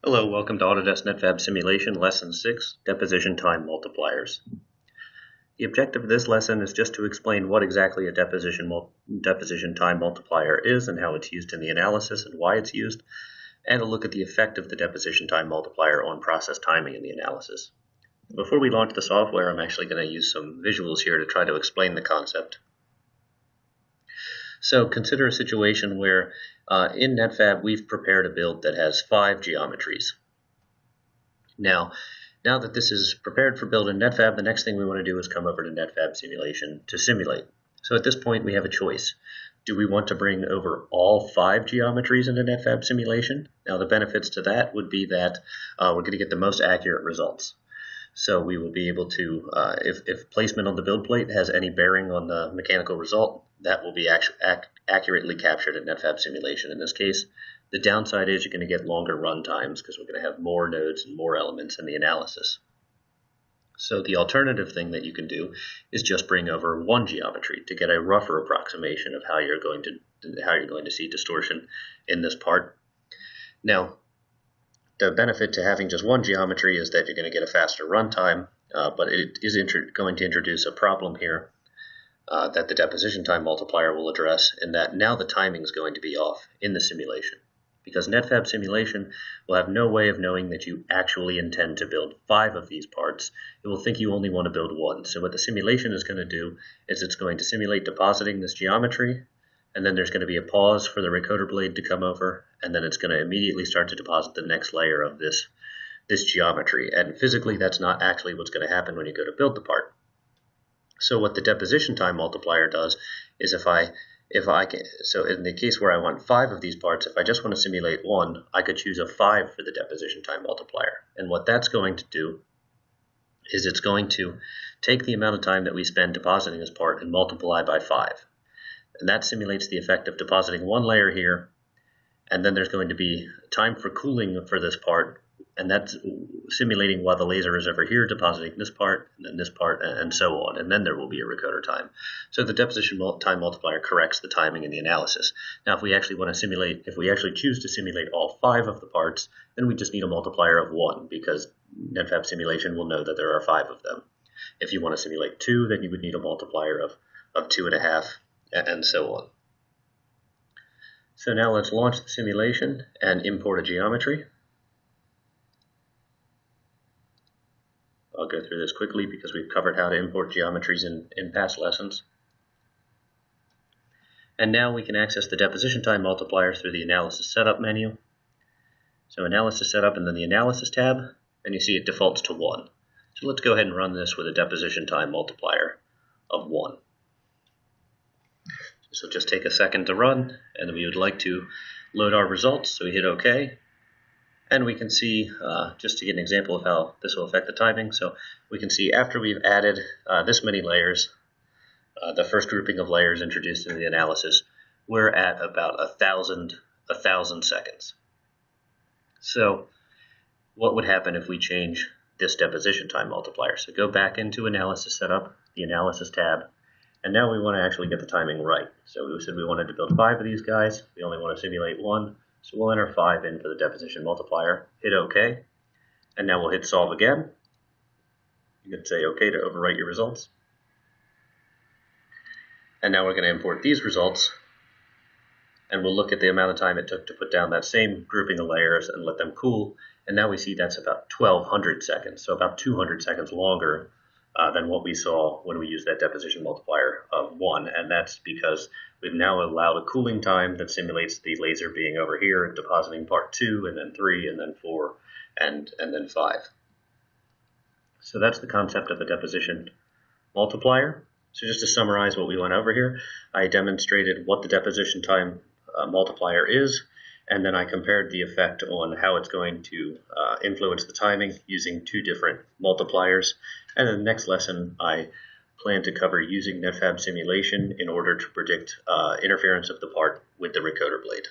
Hello, welcome to Autodesk NetFab Simulation, Lesson 6, Deposition Time Multipliers. The objective of this lesson is just to explain what exactly a deposition time multiplier is and how it's used in the analysis and why it's used, and a look at the effect of the deposition time multiplier on process timing in the analysis. Before we launch the software, I'm actually going to use some visuals here to try to explain the concept. So consider a situation where in NetFab we've prepared a build that has 5 geometries. Now that this is prepared for build in NetFab, the next thing we want to do is come over to NetFab Simulation to simulate. So at this point we have a choice. Do we want to bring over all 5 geometries into NetFab Simulation? Now the benefits to that would be that we're going to get the most accurate results. So we will be able to, if placement on the build plate has any bearing on the mechanical result, that will be accurately captured in NetFab Simulation in this case. The downside is you're going to get longer run times because we're going to have more nodes and more elements in the analysis. So the alternative thing that you can do is just bring over one geometry to get a rougher approximation of how you're going to see distortion in this part. Now, the benefit to having just one geometry is that you're going to get a faster runtime, but it is going to introduce a problem here that the deposition time multiplier will address, in that now the timing is going to be off in the simulation. Because NetFab Simulation will have no way of knowing that you actually intend to build 5 of these parts. It will think you only want to build 1. So what the simulation is going to do is it's going to simulate depositing this geometry, and then there's going to be a pause for the recoder blade to come over, and then it's going to immediately start to deposit the next layer of this geometry. And physically, that's not actually what's going to happen when you go to build the part. So what the deposition time multiplier does is so in the case where I want 5 of these parts, if I just want to simulate 1, I could choose a 5 for the deposition time multiplier. And what that's going to do is it's going to take the amount of time that we spend depositing this part and multiply by 5. And that simulates the effect of depositing 1 layer here, and then there's going to be time for cooling for this part, and that's simulating while the laser is over here depositing this part, and then this part, and so on, and then there will be a recoder time. So the deposition time multiplier corrects the timing in the analysis. Now if we actually choose to simulate all 5 of the parts, then we just need a multiplier of 1, because NetFab Simulation will know that there are 5 of them. If you want to simulate 2, then you would need a multiplier of 2.5, and so on. So now let's launch the simulation and import a geometry. I'll go through this quickly because we've covered how to import geometries in past lessons. And now we can access the deposition time multiplier through the Analysis Setup menu. So Analysis Setup and then the Analysis tab, and you see it defaults to 1. So let's go ahead and run this with a deposition time multiplier of 1. So just take a second to run, and then we would like to load our results, so we hit OK. And we can see, just to get an example of how this will affect the timing, so we can see after we've added this many layers, the first grouping of layers introduced in the analysis, we're at about 1,000 seconds. So what would happen if we change this deposition time multiplier? So go back into Analysis Setup, the Analysis tab, and now we want to actually get the timing right. So we said we wanted to build 5 of these guys. We only want to simulate 1. So we'll enter 5 in for the deposition multiplier, hit OK, and now we'll hit solve again. You can say OK to overwrite your results. And now we're going to import these results, and we'll look at the amount of time it took to put down that same grouping of layers and let them cool. And now we see that's about 1,200 seconds, so about 200 seconds longer than what we saw when we used that deposition multiplier of 1, and that's because we've now allowed a cooling time that simulates the laser being over here and depositing part 2, and then 3, and then 4, and then 5. So that's the concept of a deposition multiplier. So just to summarize what we went over here, I demonstrated what the deposition time multiplier is, and then I compared the effect on how it's going to influence the timing using 2 different multipliers. And in the next lesson, I plan to cover using NetFab Simulation in order to predict interference of the part with the recoder blade.